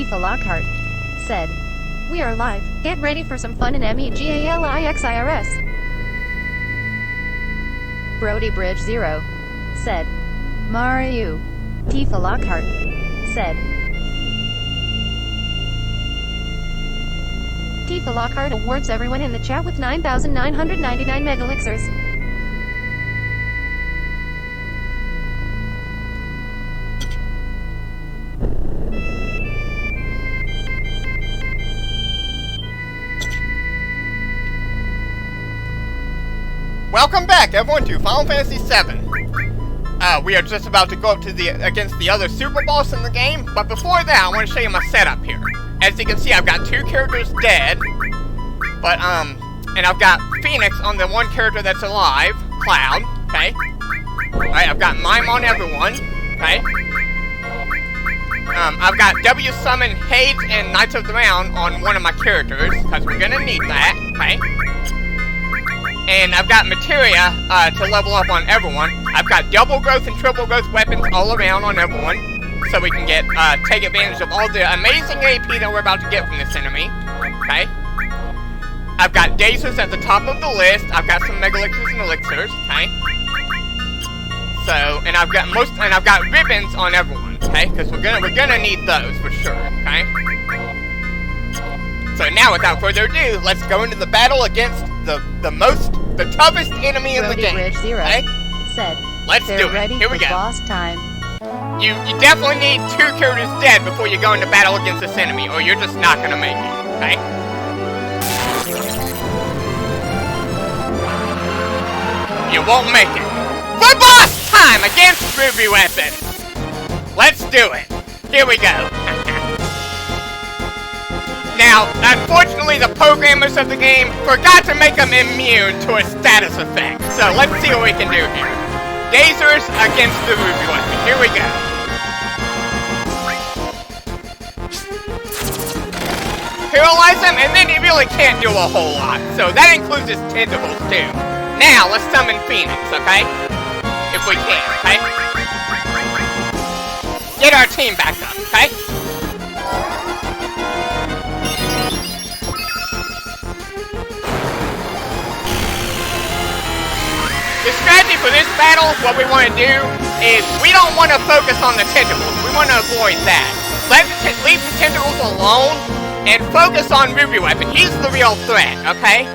Tifa Lockhart said, "We are live. Get ready for some fun in MEGALIXIRS." Brody Bridge 0 said, "Mario." Tifa Lockhart said, Tifa Lockhart awards everyone in the chat with 9,999 megalixirs. Welcome back, everyone, to Final Fantasy VII. We are just about to go up to against the other super boss in the game, but before that, I want to show you my setup here. As you can see, I've got 2 characters dead, but and I've got Phoenix on the 1 character that's alive, Cloud. Okay. Alright, I've got Mime on everyone. Okay. I've got W Summon, Hades, and Knights of the Round on one of my characters, because we're gonna need that. Okay. And I've got Materia to level up on everyone. I've got double growth and triple growth weapons all around on everyone, so we can get take advantage of all the amazing AP that we're about to get from this enemy. Okay. I've got Dazers at the top of the list. I've got some megalixirs and elixirs. Okay. So, and I've got ribbons on everyone. Okay, because we're gonna need those for sure. Okay. So now, without further ado, let's go into the battle against the toughest enemy in the game. Bridge 0 okay? said, let's do it. Ready Here we for go. Boss time. You definitely need 2 characters dead before you go into battle against this enemy, or you're just not gonna make it. Okay? You won't make it. For boss time against Ruby Weapon. Let's do it. Here we go. Now, unfortunately, the programmers of the game forgot to make them immune to a status effect. So let's see what we can do here. Dazers against the Ruby Weapon. Here we go. Paralyze him, and then he really can't do a whole lot. So that includes his tentacles, too. Now, let's summon Phoenix, okay? If we can, okay? Get our team back up, okay? The strategy for this battle, what we want to do is we don't want to focus on the tentacles. We want to avoid that. Leave the tentacles alone and focus on Ruby Weapon. He's the real threat, okay?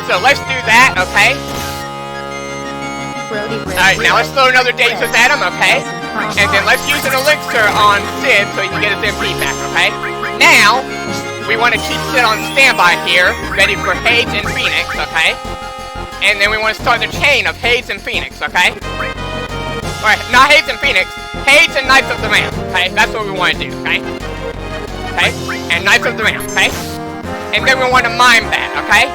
So let's do that, okay? Alright, now let's throw another Dazers at him, okay? And then let's use an elixir on Sid so he can get his MP back, okay? Now, we want to keep Sid on standby here, ready for Hades and Phoenix, okay? And then we want to start the chain of Hades and Phoenix, okay? Alright, not Hades and Phoenix, Hades and Knights of the Round, okay? That's what we want to do, okay? Okay? And Knights of the Round, okay? And then we want to mime that, okay?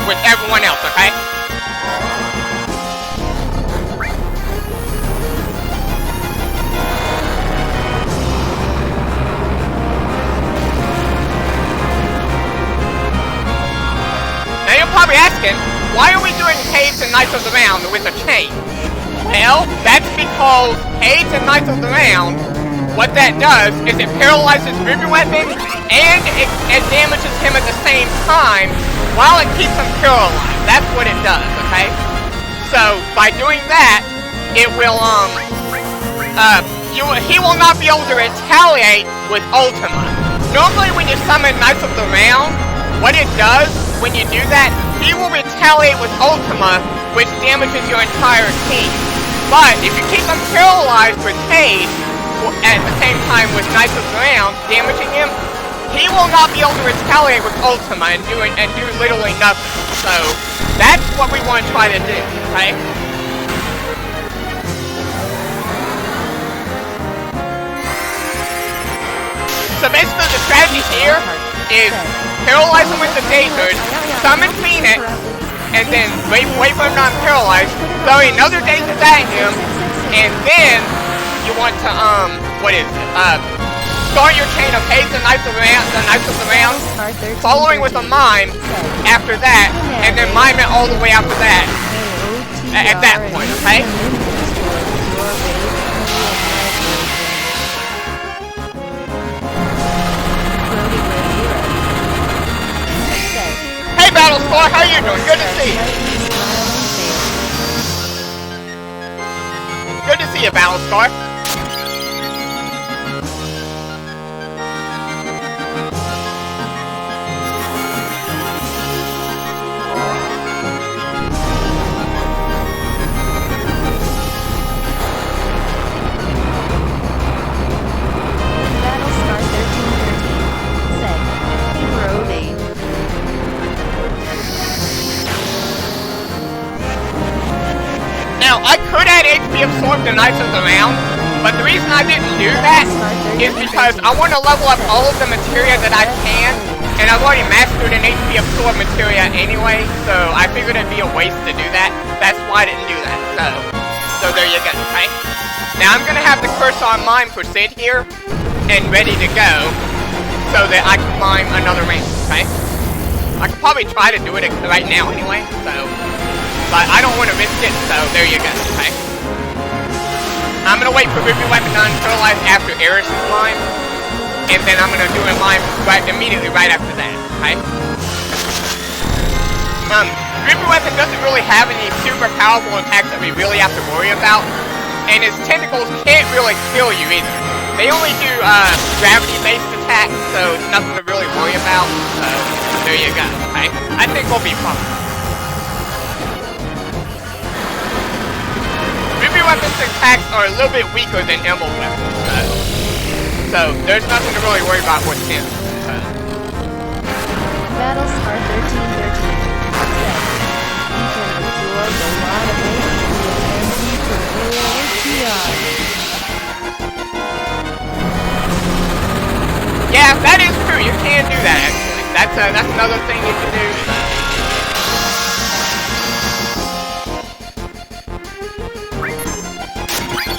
With everyone else, okay? Now you're probably asking, why are we doing Hades and Knights of the Round with a chain? Well, that's because Hades and Knights of the Round, what that does is it paralyzes Ruby Weapon and it damages him at the same time while it keeps him paralyzed. That's what it does, okay? So, by doing that, it will, he will not be able to retaliate with Ultima. Normally when you summon Knights of the Round, what it does when you do that, he will retaliate with Ultima, which damages your entire team. But if you keep him paralyzed with Hades, at the same time with Knights of the Round, damaging him, he will not be able to retaliate with Ultima and do literally nothing. So, that's what we want to try to do, okay? So basically the strategy here is paralyze him with the Dazers, summon Phoenix, and then wait for him not paralyzed, throw another Dazers at him, and then you want to, start your chain of Hades and Knights of the Round, following with a mime after that, and then mime it all the way after that, at that point, okay? Scar, how you doing? Good to see you. Good to see you, Battle Scar. Now, I could add HP Absorb to Knights of the Round, but the reason I didn't do that is because I want to level up all of the materia that I can, and I've already mastered an HP Absorb materia anyway, so I figured it'd be a waste to do that. That's why I didn't do that, so there you go, okay? Now, I'm going to have the Curse on Mime for Sid here, and ready to go, so that I can mime another range, okay? I could probably try to do it right now anyway, but I don't want to risk it, so there you go, okay? I'm going to wait for Ruby Weapon to unparalyze after Aeris is mine, and then I'm going to do a mime immediately right after that, okay? Ruby Weapon doesn't really have any super powerful attacks that we really have to worry about, and his tentacles can't really kill you either. They only do gravity-based attacks, so it's nothing to really worry about, so there you go, okay? I think we'll be fine. Ruby Weapon's attacks are a little bit weaker than Emerald Weapons, so there's nothing to really worry about with him. Battlestar 1313 said, "You can absorb a lot of HP and you can AOTR." Yeah, that is true. You can do that actually. That's another thing you can do.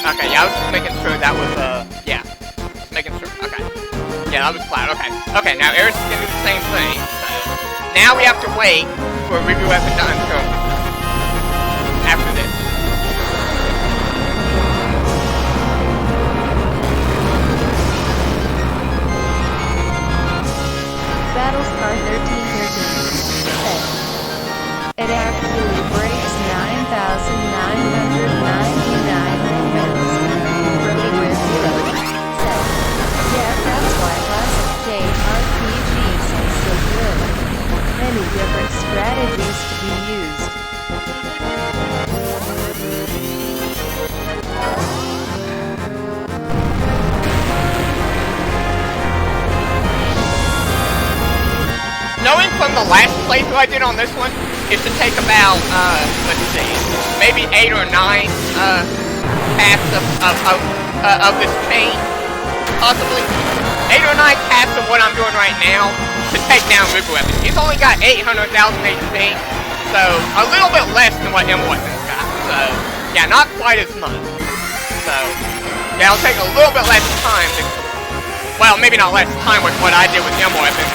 Okay, yeah, I was just making sure that was, yeah. Just making sure, okay. Yeah, that was flat, okay. Okay, now Aeris is gonna do the same thing. Now we have to wait for a Ruby Weapon to unkill after this. Battlestar 1313 said, "It actually breaks 9,999 limits." Brody Rizzo said, "Yeah, that's why classic JRPGs are so good. Many different strategies to be used." Knowing from the last playthrough I did on this one, is to take about, let's see, maybe 8 or 9 casts of this chain, possibly. 8 or 9 casts of what I'm doing right now to take down Ruby Weapon. He's only got 800,000 HP, so a little bit less than what Emerald Weapon's got. So, yeah, not quite as much. So, yeah, it'll take a little bit less time to, well, maybe not less time with what I did with Emerald Weapon.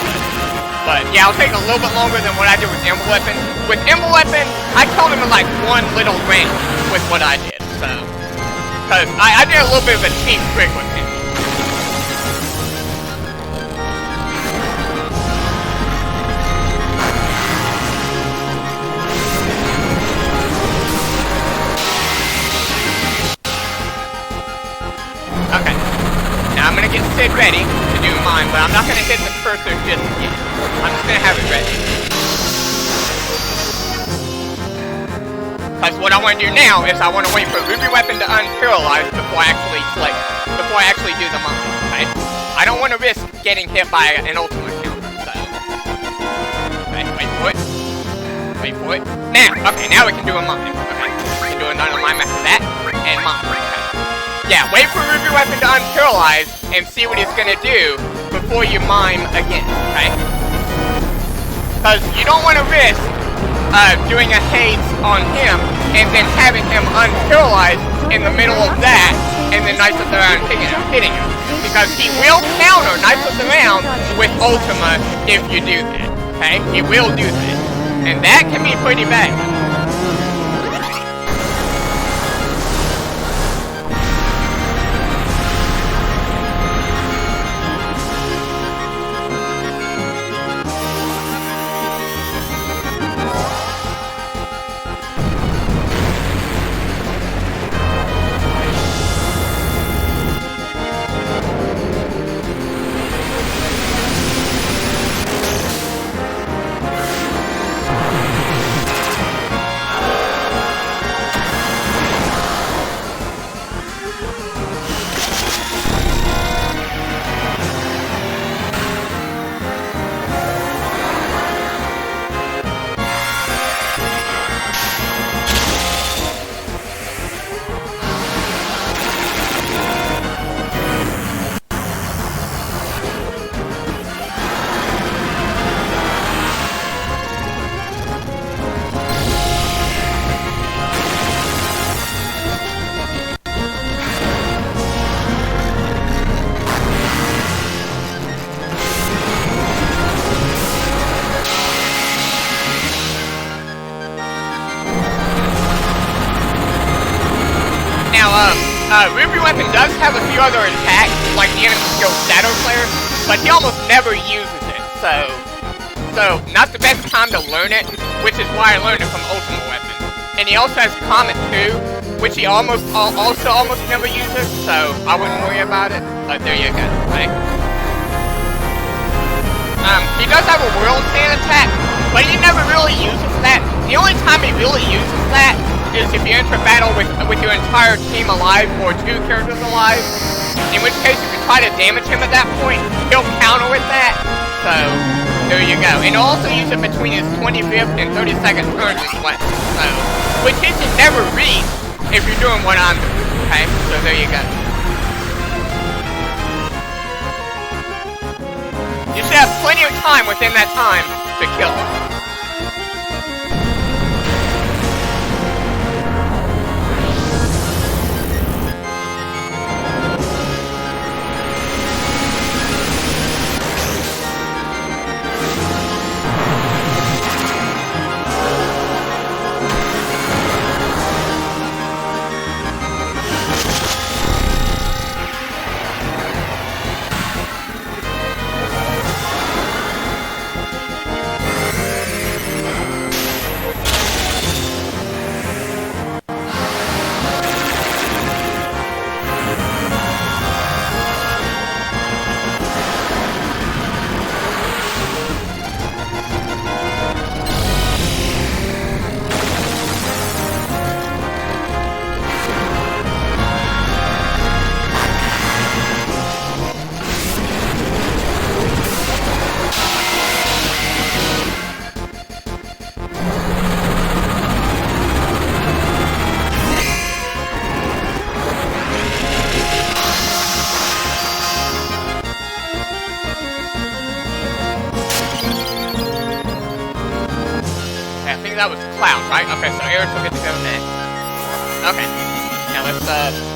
But yeah, it'll take a little bit longer than what I did with Emerald Weapon. With Emerald Weapon, I killed him in like one little range with what I did, so. Cause I did a little bit of a cheap trick with him. Okay. Now I'm gonna get Sid ready to do mine, but I'm not gonna hit the cursor just yet. I'm just gonna have it ready. Because what I want to do now is I want to wait for Ruby Weapon to unparalyze before I actually do the mine, okay? I don't want to risk getting hit by an ultimate counter, so. Okay, wait for it. Wait for it. Now! Okay, now we can do a mine. Okay, we can do another mine after that, and mine. Okay. Yeah, wait for Ruby Weapon to unparalyze and see what he's gonna do before you mime again, okay? Because you don't want to risk doing a haze on him and then having him unparalyzed in the middle of that and then Knights of the Round hitting him. Because he will counter Knights of the Round with Ultima if you do that, okay? He will do that. And that can be pretty bad. Ruby Weapon does have a few other attacks, like the enemy skill Shadow Flare, but he almost never uses it, so not the best time to learn it, which is why I learned it from Ultimate Weapon. And he also has Comet 2, which he also almost never uses, so I wouldn't worry about it, but there you go, right? He does have a World Sand attack, but he never really uses that. The only time he really uses that is if you enter battle with your entire team alive or 2 characters alive, in which case if you try to damage him at that point, he'll counter with that, so there you go. And he'll also use it between his 25th and 32nd turns as well, so, which he should never reach if you're doing what I'm doing, okay? So there you go. You should have plenty of time within that time to kill him. That was Cloud, right? Okay, so Aeris will get to go next. Okay. Now let's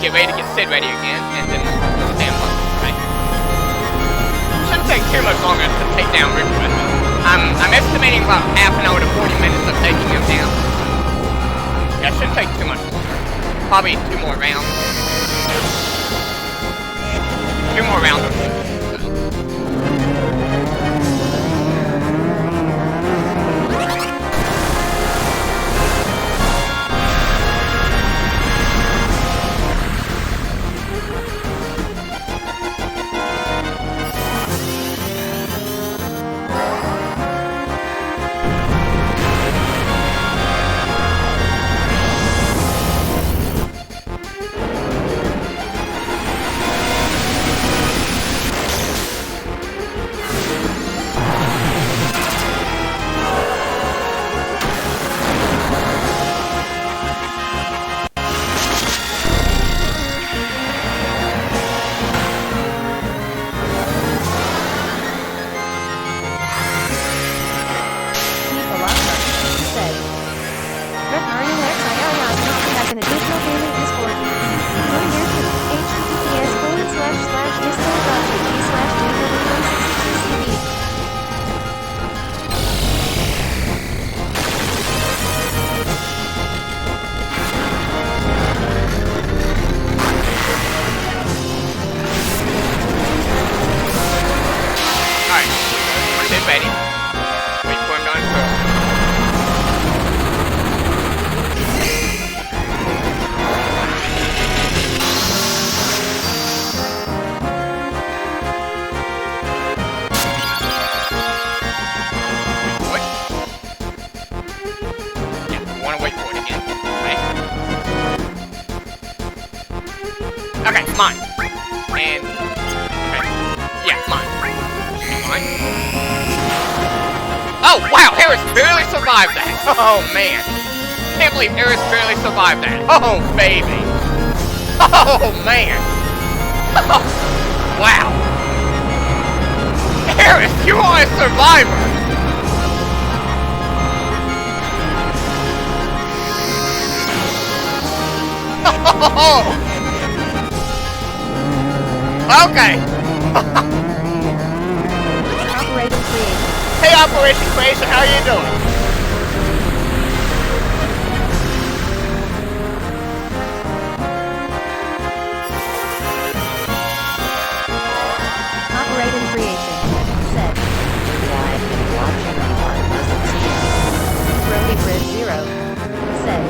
get ready to get Sid ready again, and then we'll stand up, right? Shouldn't take too much longer to take down Ruby Weapon. I'm estimating about half an hour to 40 minutes of taking him down. Yeah, shouldn't take too much longer. Probably 2 more rounds. 2 more rounds or so. Okay, mine. And... okay. Yeah, mine. Mine. Oh, wow! Aeris barely survived that! Oh, man. Can't believe Aeris barely survived that. Oh, baby. Oh, man. Wow. Aeris, you are a survivor! Oh! Okay. Operation Creation. Hey, Operation Creation, how you doing? said,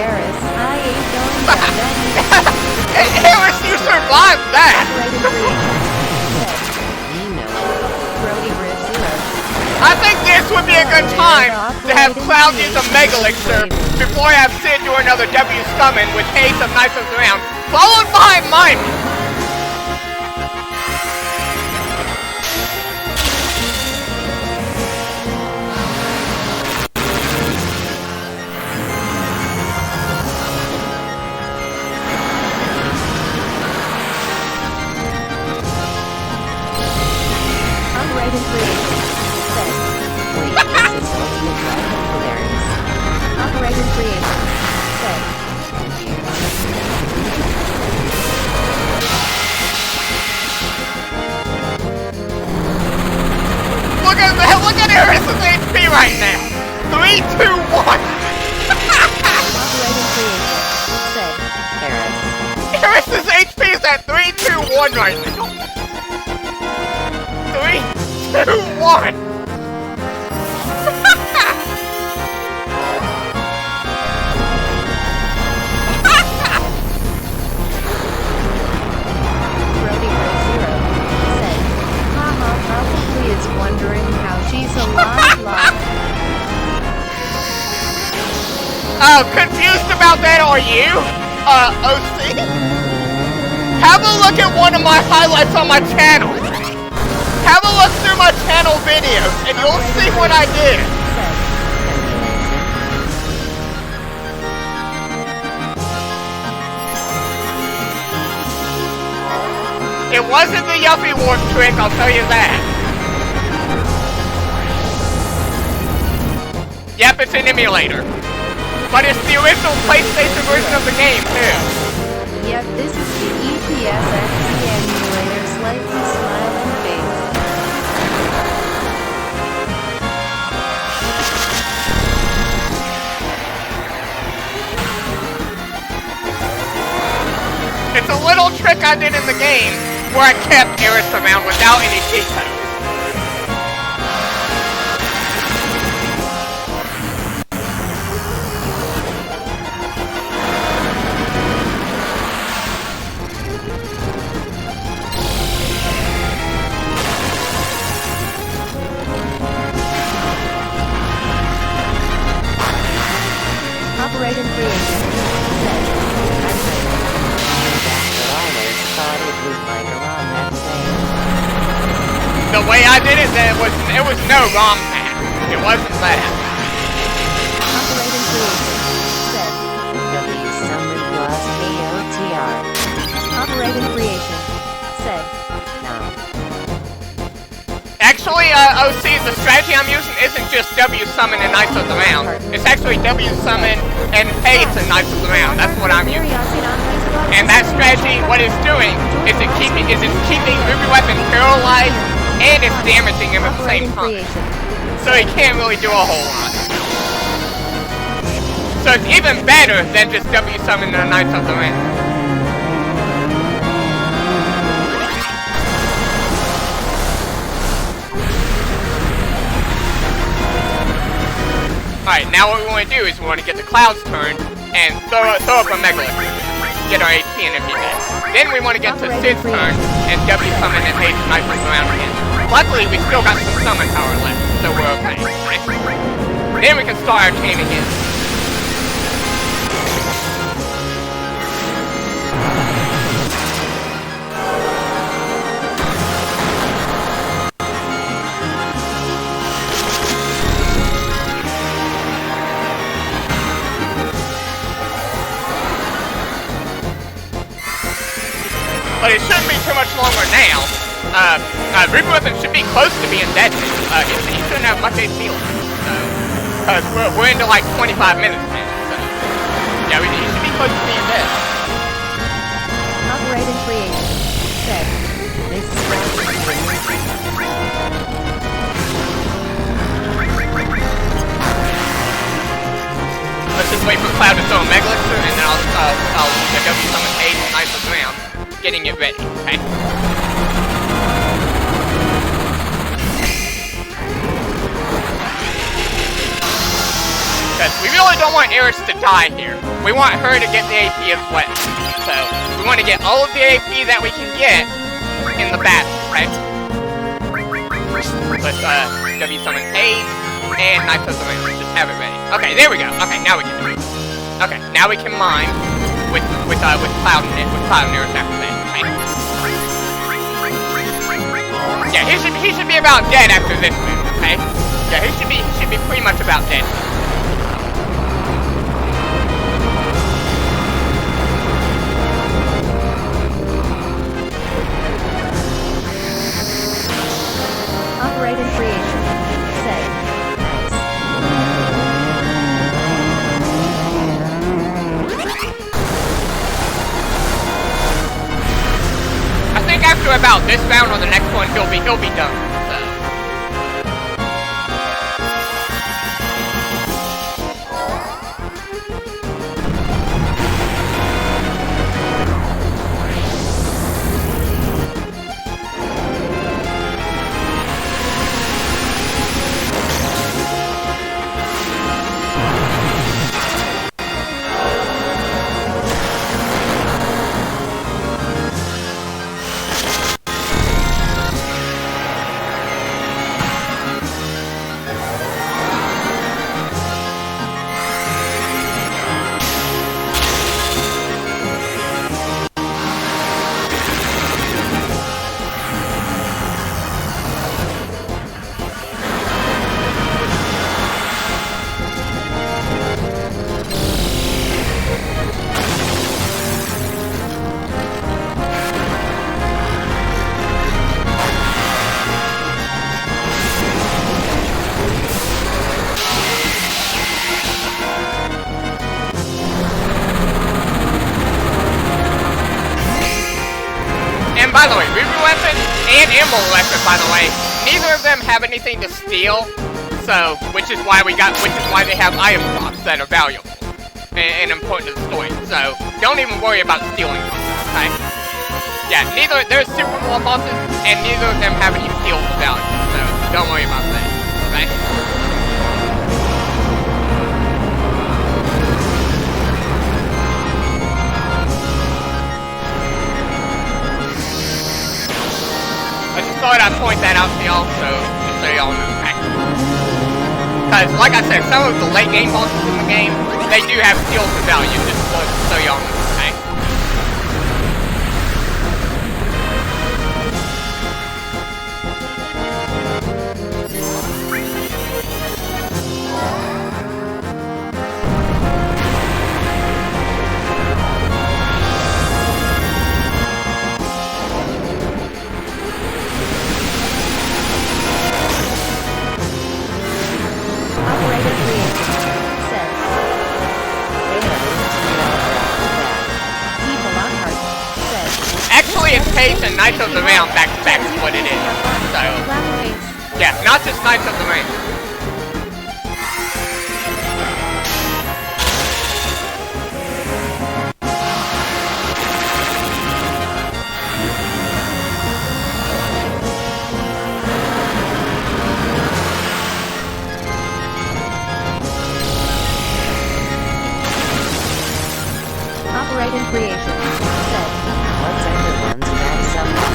Aeris, I ain't going down that easy. Aeris, you survived that! Operating creation, said, Brody Riz 0. I think this would be a good time to have Cloud use a Mega Elixir before I have Sid do another W summon with haste of Knights of the Round, followed by Mime. Operating creation, said, wait, this is ultimate drive hilarious. Operating creation, said, Look at Aeris' HP right now. 3, 2, 1. Operating creation, said, Aeris. Aeris' HP is at 3, 2, 1 right now. 3, 2, 1. Brody Riz 0, said, haha, probably is wondering how she's alive live. Oh, confused about that, are you? OC? Have a look at one of my highlights on my channel. Have a look through my channel videos, and you'll see what I did. It wasn't the Yuffie Warp trick, I'll tell you that. Yep, it's an emulator. But it's the original PlayStation version of the game, too. Yep, this is the EPSXC emulator, slightly smiling face. It's a little trick I did in the game where I kept Aeris around without any cheat codes. Operating creation, said, always thought it was like around that same. The way I did it, it was no ROM hack. It wasn't that. Operating creation, said, W Summer plus AOTR. Operating creation, said, No. Actually, OC, the strategy I'm using isn't just W summon and Knights of the Round. It's actually W summon and haste and Knights of the Round. That's what I'm using. And that strategy, what it's doing, is it's keeping Ruby Weapon paralyzed and it's damaging him at the same time. So he can't really do a whole lot. So it's even better than just W summon and Knights of the Round. Alright, now what we want to do is we want to get the Cloud's turn and throw up a Mega Elixir. Get our HP and MP back. Then we want to get to Sid's turn and W summon and haste Knights of the Round again. Luckily, we still got some summon power left, so we're okay. Right? Then we can start our chain again. But it shouldn't be too much longer now. Ruby Weapon should be close to being dead. He shouldn't have much HP left. Because we're into like 25 minutes now. So, yeah, he should be close to being dead. operating creation, said, this is Let's just wait for Cloud to throw a Mega Elixir, and then I'll W summon Ace and Knights of the Round, getting it ready, okay? Because we really don't want Aeris to die here. We want her to get the AP as well. So, we want to get all of the AP that we can get in the battle, right? Let's, W summon Haze, and Knights of the Rain. Just have it ready. Okay, there we go. Okay, now we can do it. Okay, now we can mine with Cloud and Aeris after that, right? Yeah, he should be about dead after this move, okay? Yeah, he should be pretty much about dead. Operate in creation. Set. I think after about this round or the next one, he'll be done. So. By the way, Ruby Weapon and Emerald Weapon, by the way, neither of them have anything to steal, so, which is why they have item slots that are valuable and important to the story. So, don't even worry about stealing them, okay? Yeah, they're super war bosses, and neither of them have any steal value, so don't worry about that, okay? I just thought I'd point that out to y'all, just so y'all know. Because, like I said, some of the late game bosses in the game, they do have skills of value, just so y'all know, okay? It's Haze and Knights of the Realm back to back is what it is. So, yeah, not just Knights of the Realm. Operate in creation. Set. What's everyone's bad summon?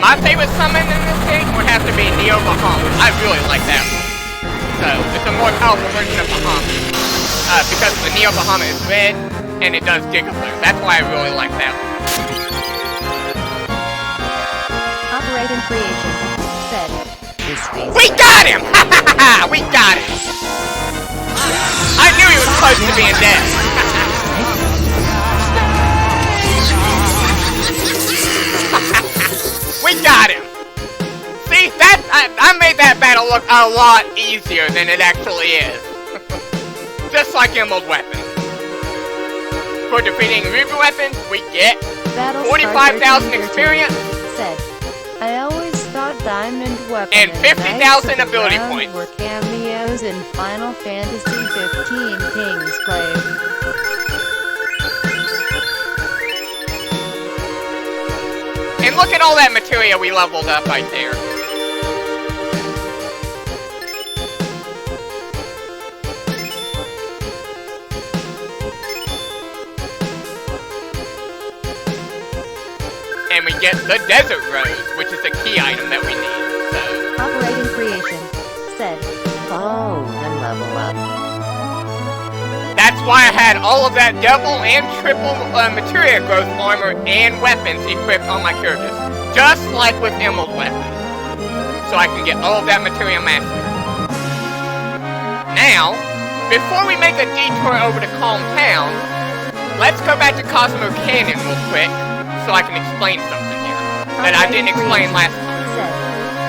My favorite summon in this game would have to be Neo Bahamut. I really like that one. So, it's a more powerful version of Bahamut. Because the Neo Bahamut is red, and it does Gigablue. That's why I really like that one. Operate in creation. Set. We got him! We got him! I knew he was close to being dead. We got him! See, I made that battle look a lot easier than it actually is. Just like Emerald Weapon. For defeating Ruby Weapon, we get 45,000 experience. Said, I always thought Diamond Weapon and 50,000 ability Round points. Were cameos in Final Fantasy 15 Kingsglaive. And look at all that materia we leveled up right there. And we get the desert rose, which is the key item that we need. So Operating creation. Said. Oh, then level up. that's why I had all of that double and triple materia growth armor and weapons equipped on my characters. Just like with emerald weapons. So I can get all of that materia mastery. Now, before we make a detour over to Calm Town, let's go back to Cosmo Canyon real quick so I can explain something here that I didn't explain last time.